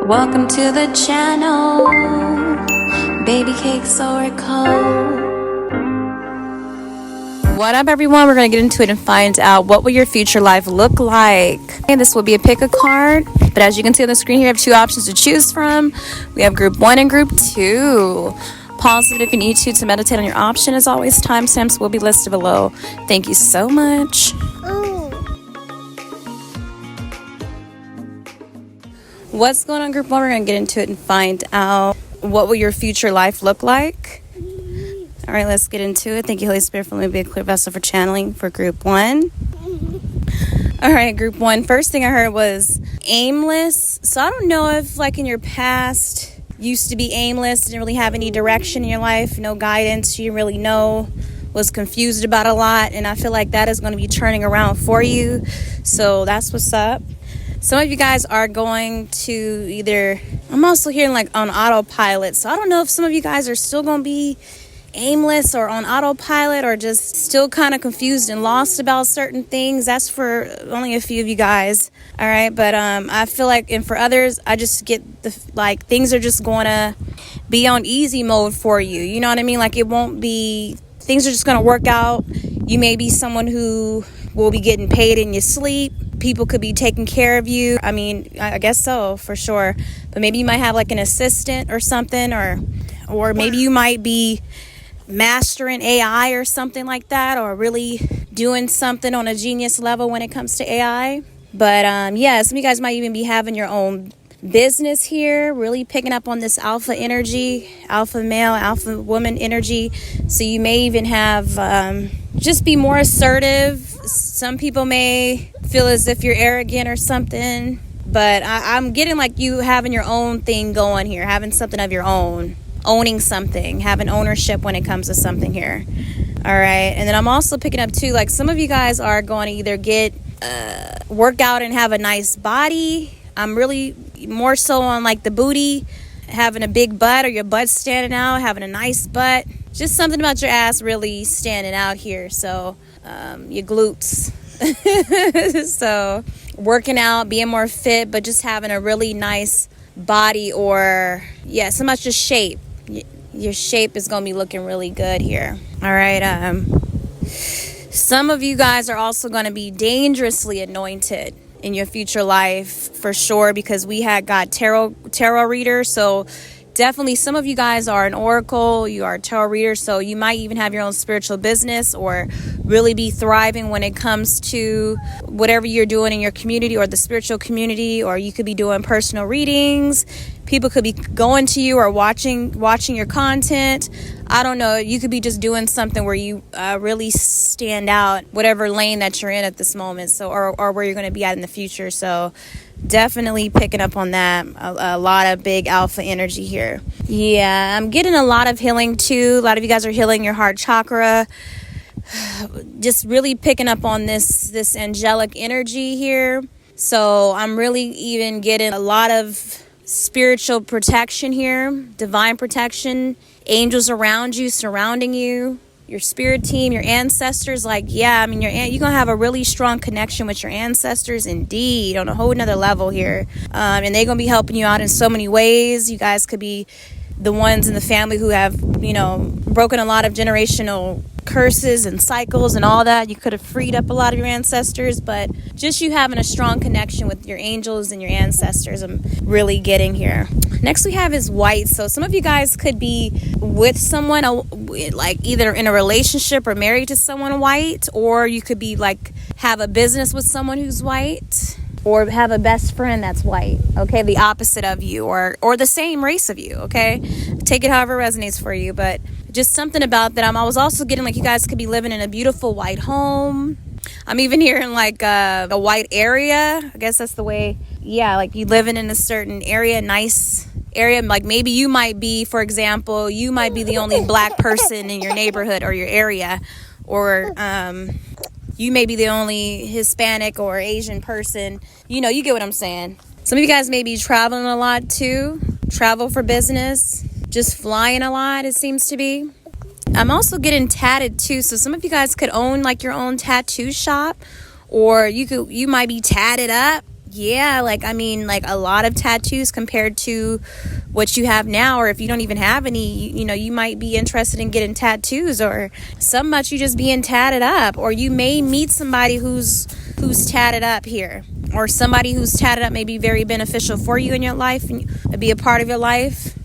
Welcome to the channel, Babycakes Oracle. What up, everyone? We're going to get into it and find out what will your future life look like. And this will be a Pickacard, but as you can see on the screen here, I have two options to choose from. We have group 1 and group 2. Pause it if you need to meditate on your option. As always, timestamps will be listed below. Thank you so much. What's going on, group 1? We're going to get into it and find out what will your future life look like. All right, let's get into it. Thank you, Holy Spirit, for letting me be a clear vessel for channeling for group 1. All right, group 1. First thing I heard was aimless. So I don't know if, like, in your past, you used to be aimless, didn't really have any direction in your life, no guidance, you didn't really know, was confused about a lot. And I feel like that is going to be turning around for you. So that's what's up. Some of you guys are going to either, I'm also hearing like on autopilot. So I don't know if some of you guys are still going to be aimless or on autopilot or just still kind of confused and lost about certain things. That's for only a few of you guys. All right. But I feel like, and for others, I just get like things are just going to be on easy mode for you. You know what I mean? Like it won't be, things are just going to work out. You may be someone who will be getting paid in your sleep. People could be taking care of you. I mean, I guess so, for sure. But maybe you might have like an assistant or something, or maybe you might be mastering AI or something like that, or really doing something on a genius level when it comes to AI. But yeah, some of you guys might even be having your own business here, really picking up on this alpha energy, alpha male, alpha woman energy. So you may even have just be more assertive. Some people may feel as if you're arrogant or something, but I'm getting like you having your own thing going here, having something of your own, owning something, having ownership when it comes to something here. All right. And then I'm also picking up too, like some of you guys are going to either get work out and have a nice body. I'm really more so on like the booty, having a big butt or your butt standing out, having a nice butt. Just something about your ass really standing out here. So your glutes. So working out, being more fit, but just having a really nice body, or yeah, so much just shape. Your shape is going to be looking really good here. All right. Some of you guys are also going to be dangerously anointed in your future life for sure, because we had got tarot reader. So definitely some of you guys are an oracle, you are a tarot reader, so you might even have your own spiritual business or really be thriving when it comes to whatever you're doing in your community or the spiritual community, or you could be doing personal readings. People could be going to you or watching your content. I don't know. You could be just doing something where you really stand out, whatever lane that you're in at this moment. So, or where you're going to be at in the future. So definitely picking up on that. A lot of big alpha energy here. Yeah, I'm getting a lot of healing too. A lot of you guys are healing your heart chakra. Just really picking up on this angelic energy here. So I'm really even getting a lot of spiritual protection here, divine protection, angels around you, surrounding you, your spirit team, your ancestors. Like, yeah, I mean, you're going to have a really strong connection with your ancestors, indeed, on a whole nother level here. And they're going to be helping you out in so many ways. You guys could be the ones in the family who have, broken a lot of generational curses and cycles and all that. You could have freed up a lot of your ancestors, but just you having a strong connection with your angels and your ancestors, I'm really getting here. Next we have is white. So some of you guys could be with someone like either in a relationship or married to someone white, or you could be like have a business with someone who's white, or have a best friend that's white, okay? The opposite of you, or the same race of you, okay? Take it however resonates for you, but just something about that. I was also getting like you guys could be living in a beautiful white home. I'm even hearing like a white area. I guess that's the way, yeah, like you living in a certain area, nice area. Like maybe you might be, for example, you might be the only black person in your neighborhood or your area, or you may be the only Hispanic or Asian person. You get what I'm saying. Some of you guys may be traveling a lot too. Travel for business. Just flying a lot, it seems to be. I'm also getting tatted too. So some of you guys could own like your own tattoo shop, or you might be tatted up. Yeah, like, I mean, like a lot of tattoos compared to what you have now. Or if you don't even have any, you know, you might be interested in getting tattoos, or some much you just being tatted up. Or you may meet somebody who's tatted up here, or somebody who's tatted up may be very beneficial for you in your life and be a part of your life.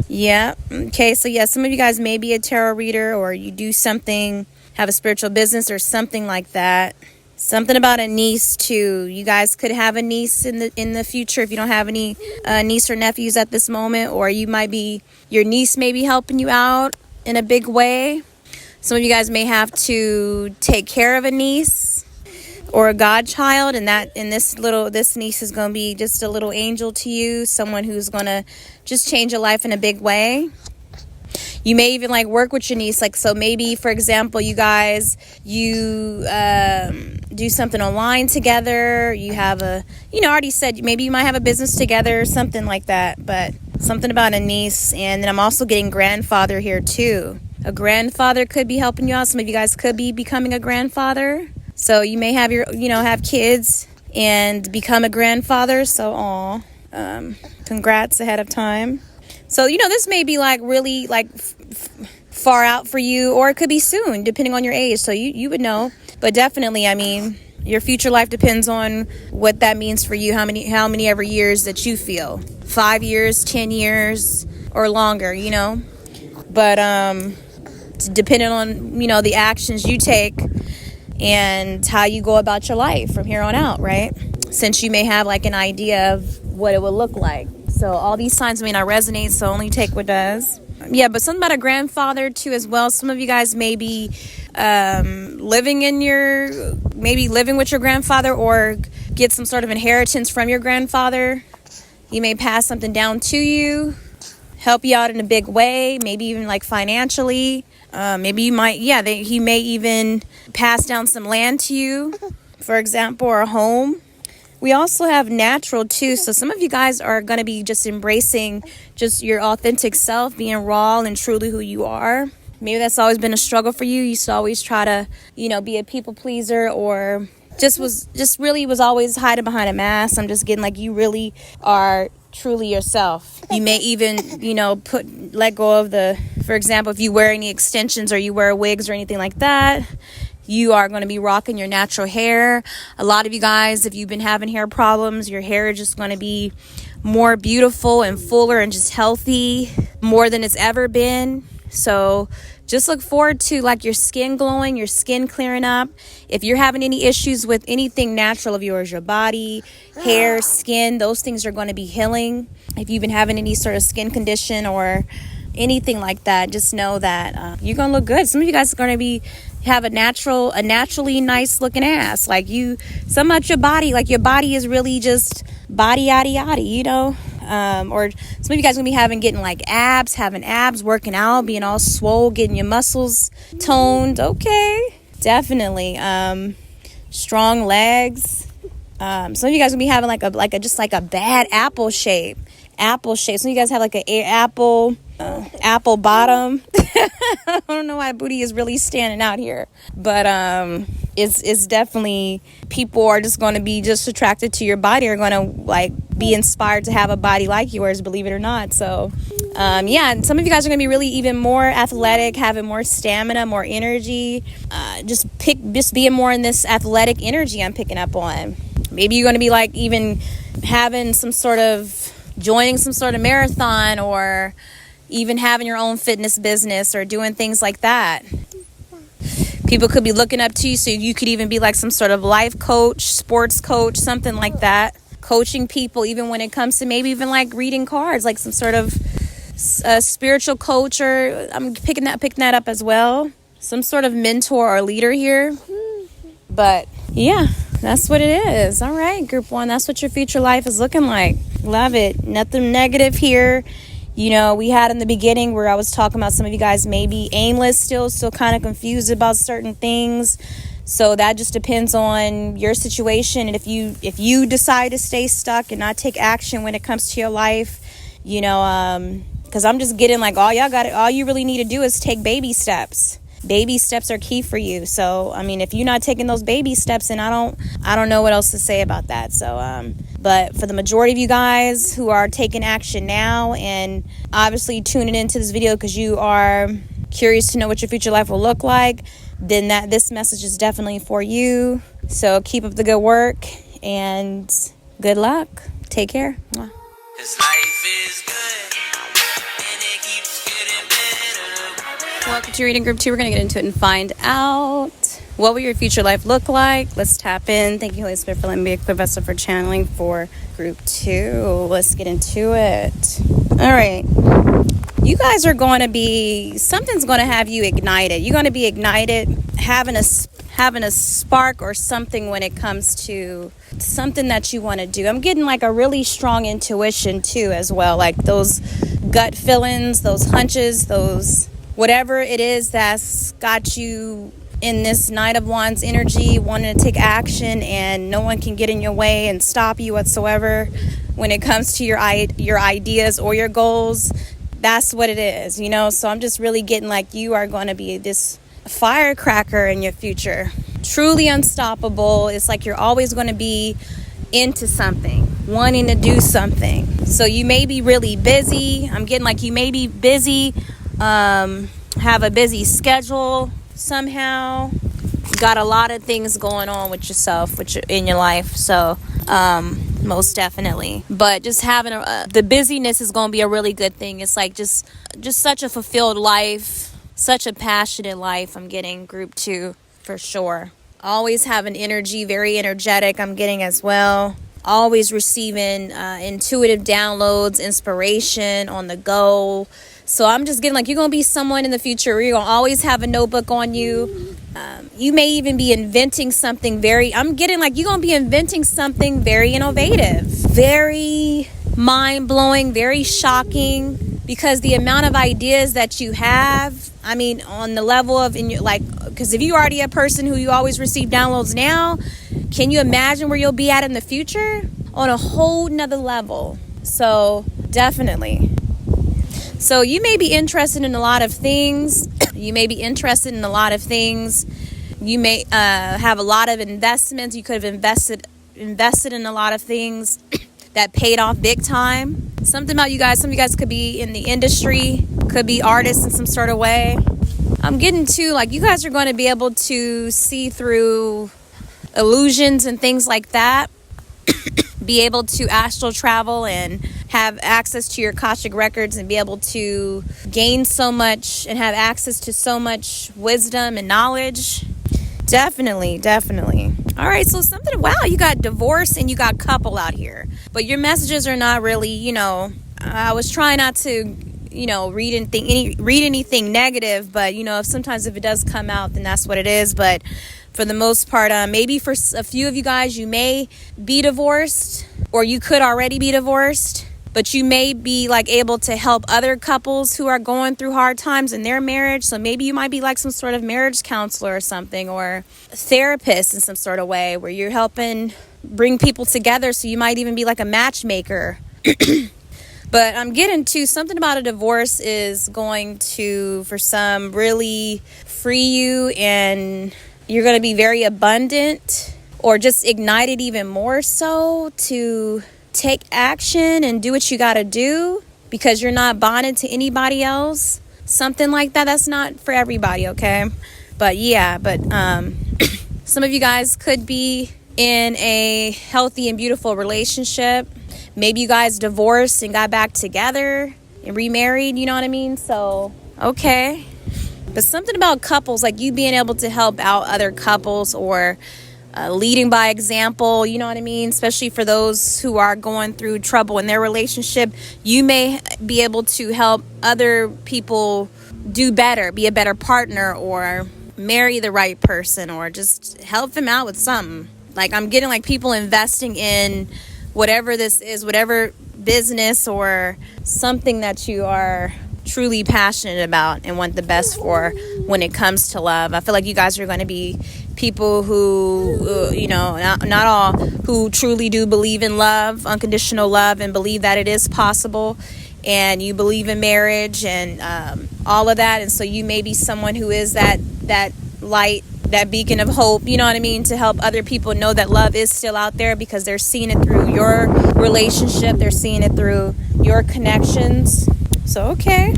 Yeah. Okay. So yeah, some of you guys may be a tarot reader, or you do something, have a spiritual business or something like that. Something about a niece too. You guys could have a niece in the future if you don't have any niece or nephews at this moment, or your niece may be helping you out in a big way. Some of you guys may have to take care of a niece or a godchild, and this niece is going to be just a little angel to you, someone who's going to just change your life in a big way. You may even like work with your niece, like, so maybe, for example, you do something online together. You have I already said maybe you might have a business together, something like that, but something about a niece. And then I'm also getting grandfather here too. A grandfather could be helping you out. Some of you guys could be becoming a grandfather. So you may have have kids and become a grandfather. So, congrats ahead of time. So, this may be like really like far out for you, or it could be soon, depending on your age. So you would know. But definitely, I mean, your future life depends on what that means for you, how many ever years that you feel. 5 years, 10 years, or longer, But depending on, the actions you take and how you go about your life from here on out, right? Since you may have like an idea of what it would look like. So all these signs may not resonate, so only take what does. Yeah, but something about a grandfather too as well. Some of you guys may be living with your grandfather, or get some sort of inheritance from your grandfather. He may pass something down to you, help you out in a big way, maybe even like financially. Maybe you might, he may even pass down some land to you, for example, or a home. We also have natural too. So some of you guys are going to be just embracing just your authentic self, being raw and truly who you are. Maybe that's always been a struggle for you. You used to always try to, be a people pleaser, or really was always hiding behind a mask. I'm just getting like you really are truly yourself. You may even, let go of for example, if you wear any extensions or you wear wigs or anything like that, you are going to be rocking your natural hair. A lot of you guys, if you've been having hair problems, your hair is just going to be more beautiful and fuller and just healthy, more than it's ever been. So just look forward to like your skin glowing, your skin clearing up. If you're having any issues with anything natural of yours, your body, hair, skin, those things are going to be healing. If you've been having any sort of skin condition or anything like that, just know that you're going to look good. Some of you guys are going to have a naturally nice looking ass. Like so much your body is really just body yaddy yaddy, or some of you guys gonna be getting like having abs, working out, being all swole, getting your muscles toned. Okay, definitely. Strong legs. Some of you guys gonna be having like a bad apple shape. Some of you guys have like an apple bottom. I don't know why booty is really standing out here, but it's definitely, people are just going to be just attracted to your body, are going to like be inspired to have a body like yours, believe it or not. So and some of you guys are going to be really even more athletic, having more stamina, more energy, just being more in this athletic energy I'm picking up on. Maybe you're going to be like even having joining some sort of marathon, or even having your own fitness business, or doing things like that. People could be looking up to you, so you could even be like some sort of life coach, sports coach, something like that. Coaching people, even when it comes to maybe even like reading cards, like some sort of spiritual coach, or I'm picking that up as well. Some sort of mentor or leader here. But yeah, that's what it is. All right, group 1, that's what your future life is looking like. Love it. Nothing negative here. We had in the beginning where I was talking about some of you guys may be aimless still kind of confused about certain things. So that just depends on your situation. And if you decide to stay stuck and not take action when it comes to your life, because I'm just getting like all you really need to do is take baby steps. baby steps are key for you. So, I mean, if you're not taking those baby steps, and I don't know what else to say about that. So, but for the majority of you guys who are taking action now and obviously tuning into this video because you are curious to know what your future life will look like, then this message is definitely for you. So keep up the good work and good luck. Take care. Mwah. 'Cause life is good and it keeps getting better. Welcome to Reading Group 2. We're going to get into it and find out what will your future life look like. Let's tap in. Thank you, Holy Spirit, for letting me be a clear vessel for channeling for Group 2. Let's get into it. All right. You guys are going to be, something's going to have you ignited. You're going to be ignited, having a spark or something when it comes to something that you want to do. I'm getting like a really strong intuition too as well, like those gut feelings, those hunches, those whatever it is that's got you in this Knight of Wands energy, wanting to take action, and no one can get in your way and stop you whatsoever when it comes to your ideas or your goals. That's what it is, you know. So I'm just really getting like you are going to be this firecracker in your future, truly unstoppable. It's like you're always going to be into something, wanting to do something. So you may be really busy. I'm getting like you may be busy, have a busy schedule somehow. You got a lot of things going on with yourself, in your life. So most definitely, but just having the busyness is going to be a really good thing. It's like just such a fulfilled life, such a passionate life. I'm getting Group 2 for sure. Always having energy, very energetic. I'm getting as well. Always receiving intuitive downloads, inspiration on the go. So I'm just getting like you're going to be someone in the future where you're going to always have a notebook on you. You may even be inventing something I'm getting like you're going to be inventing something very innovative, very mind-blowing, very shocking, because the amount of ideas that you have, I mean, on the level of, because if you're already a person who you always receive downloads now, can you imagine where you'll be at in the future on a whole nother level? So definitely. So you may be interested in a lot of things. You may have a lot of investments. You could have invested in a lot of things that paid off big time. Something about you guys, some of you guys could be in the industry, could be artists in some sort of way. I'm getting to like you guys are going to be able to see through illusions and things like that. Be able to astral travel and have access to your Akashic records and be able to gain so much and have access to so much wisdom and knowledge. Definitely. All right, so wow, you got divorce and you got couple out here. But your messages are not really, I was trying not to, read anything negative, but, if it does come out, then that's what it is. But for the most part, maybe for a few of you guys, you may be divorced, or you could already be divorced, but you may be like able to help other couples who are going through hard times in their marriage. So maybe you might be like some sort of marriage counselor or something, or therapist in some sort of way where you're helping bring people together. So you might even be like a matchmaker. But I'm getting to something about a divorce is going to, for some, really free you, and you're going to be very abundant, or just ignited even more so to take action and do what you got to do because you're not bonded to anybody else. Something like that. That's not for everybody, okay? But some of you guys could be in a healthy and beautiful relationship. Maybe you guys divorced and got back together and remarried, you know what I mean? So, okay. But something about couples, like you being able to help out other couples, or leading by example, you know what I mean? Especially for those who are going through trouble in their relationship, you may be able to help other people do better, be a better partner, or marry the right person, or just help them out with something. Like I'm getting like people investing in whatever this is, whatever business or something that you are truly passionate about and want the best for when it comes to love. I feel like you guys are going to be people who, not all, who truly do believe in love, unconditional love, and believe that it is possible, and you believe in marriage, and all of that. And so you may be someone who is that light, that beacon of hope, you know what I mean, to help other people know that love is still out there, because they're seeing it through your relationship, they're seeing it through your connections. So okay,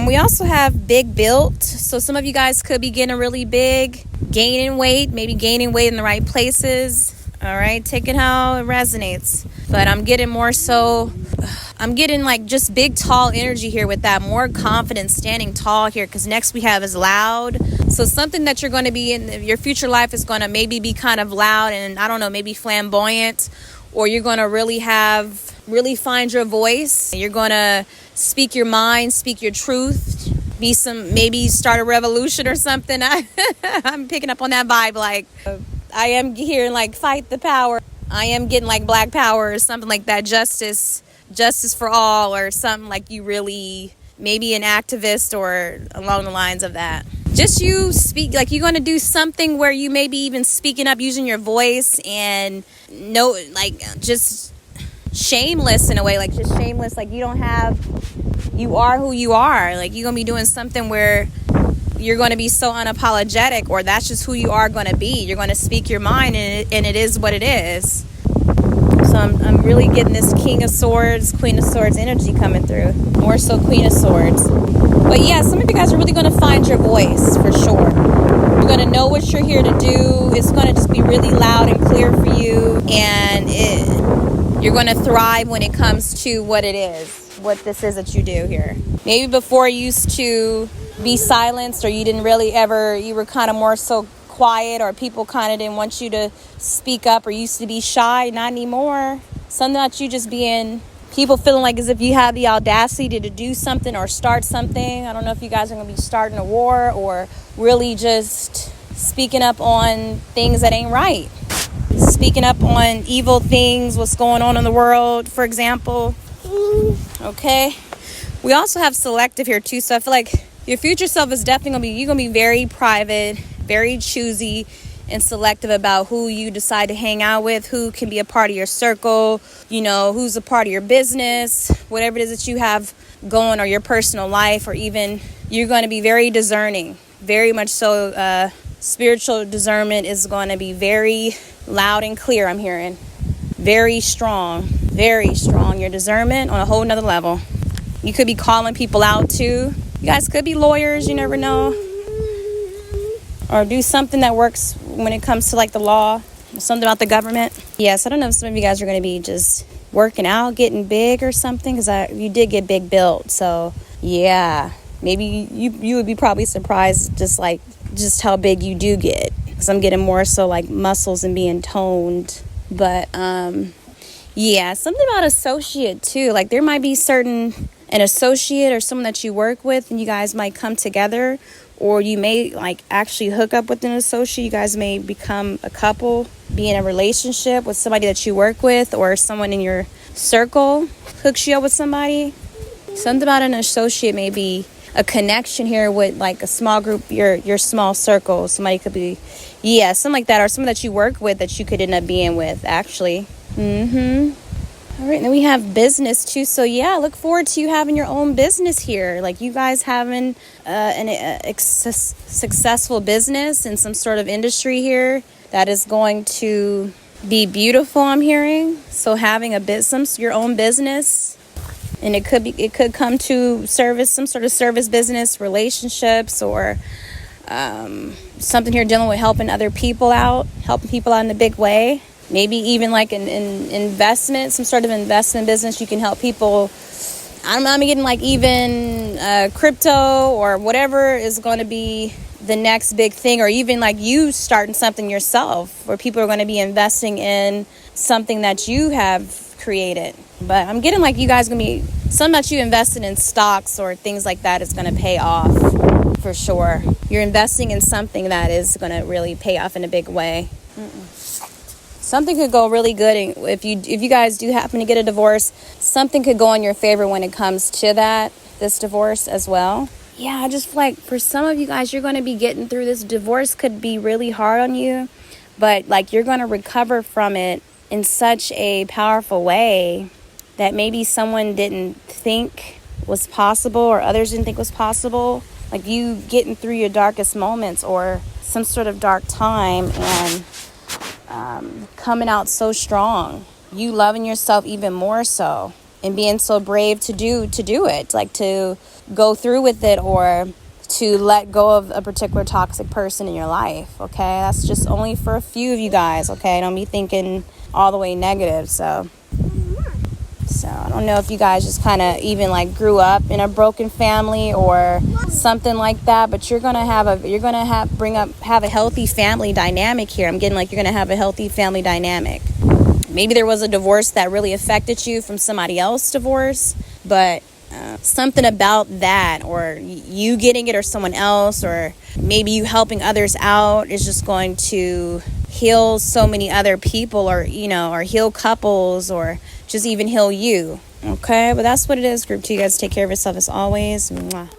we also have big built. So some of you guys could be getting really big, gaining weight, maybe gaining weight in the right places. All right, take it how it resonates. But I'm getting more so, I'm getting like just big, tall energy here with that. More confidence, standing tall here, because next we have is loud. So something that you're going to be in, your future life is going to maybe be kind of loud and, I don't know, maybe flamboyant. Or you're going to really find your voice. You're going to speak your mind, speak your truth. Maybe start a revolution or something. I'm picking up on that vibe. Like, I am hearing like fight the power. I am getting like black power or something like that. Justice for all, or something like you really, maybe an activist or along the lines of that. Just you speak, like you're going to do something where you maybe even speaking up, using your voice, and no, like just shameless in a way, like just shameless. Like you are who you are. Like you're going to be doing something where you're going to be so unapologetic, or that's just who you are going to be. You're going to speak your mind, and it is what it is. So I'm really getting this King of Swords, Queen of Swords energy coming through. More so Queen of Swords. But yeah, some of you guys are really going to find your voice for sure. You're going to know what you're here to do. It's going to just be really loud and clear for you. And you're going to thrive when it comes to what it is, what this is that you do here. Maybe before you used to be silenced, or you didn't really ever, you were kind of more so quiet, or people kind of didn't want you to speak up, or used to be shy. Not anymore. Something about you just being, people feeling like as if you have the audacity to do something or start something. I don't know if you guys are going to be starting a war, or really just speaking up on things that ain't right. Speaking up on evil things, what's going on in the world, for example. Okay. We also have selective here too. So I feel like your future self is definitely you're going to be very private, very choosy and selective about who you decide to hang out with, who can be a part of your circle, you know, who's a part of your business, whatever it is that you have going, or your personal life, or even you're going to be very discerning, very much so. Spiritual discernment is going to be very loud and clear. I'm hearing very strong, your discernment on a whole nother level. You could be calling people out too. You guys could be lawyers, you never know. Or do something that works when it comes to like the law, something about the government. Yes, I don't know if some of you guys are going to be just working out, getting big or something, because you did get big built. So yeah, maybe you would be probably surprised just how big you do get, because I'm getting more so like muscles and being toned. But yeah, something about associate too. Like there might be an associate or someone that you work with, and you guys might come together, or you may like actually hook up with an associate. You guys may become a couple, be in a relationship with somebody that you work with, or someone in your circle hooks you up with somebody. Something about an associate may be a connection here with like a small group, your small circle. Somebody could be, yeah, something like that, or someone that you work with that you could end up being with, actually. All right, and then we have business too. So yeah, look forward to you having your own business here. Like you guys having a successful business in some sort of industry here that is going to be beautiful, I'm hearing. So having your own business, and it could come to service, some sort of service business, relationships, or something here dealing with helping people out in a big way. Maybe even like an investment, some sort of investment business. You can help people. I'm getting like even crypto or whatever is going to be the next big thing, or even like you starting something yourself where people are going to be investing in something that you have created. But I'm getting like you guys going to be, something that you invested in stocks or things like that is going to pay off for sure. You're investing in something that is going to really pay off in a big way. Something could go really good, and if you guys do happen to get a divorce, something could go in your favor when it comes to this divorce as well. Yeah, I just feel like for some of you guys, you're going to be getting through this. Divorce could be really hard on you, but like you're going to recover from it in such a powerful way that maybe someone didn't think was possible or others didn't think was possible. Like you getting through your darkest moments or some sort of dark time and coming out so strong. You loving yourself even more so and being so brave to do it, like to go through with it or to let go of a particular toxic person in your life. Okay, that's just only for a few of you guys. Okay, don't be thinking all the way negative. So I don't know if you guys just kind of even like grew up in a broken family or something like that, but you're gonna have a healthy family dynamic here. I'm getting like you're gonna have a healthy family dynamic. Maybe there was a divorce that really affected you from somebody else's divorce, but something about that, or you getting it or someone else, or maybe you helping others out is just going to heal so many other people, or or heal couples, or just even heal you. Okay, but that's what it is, group 2. You guys take care of yourself as always. Mwah.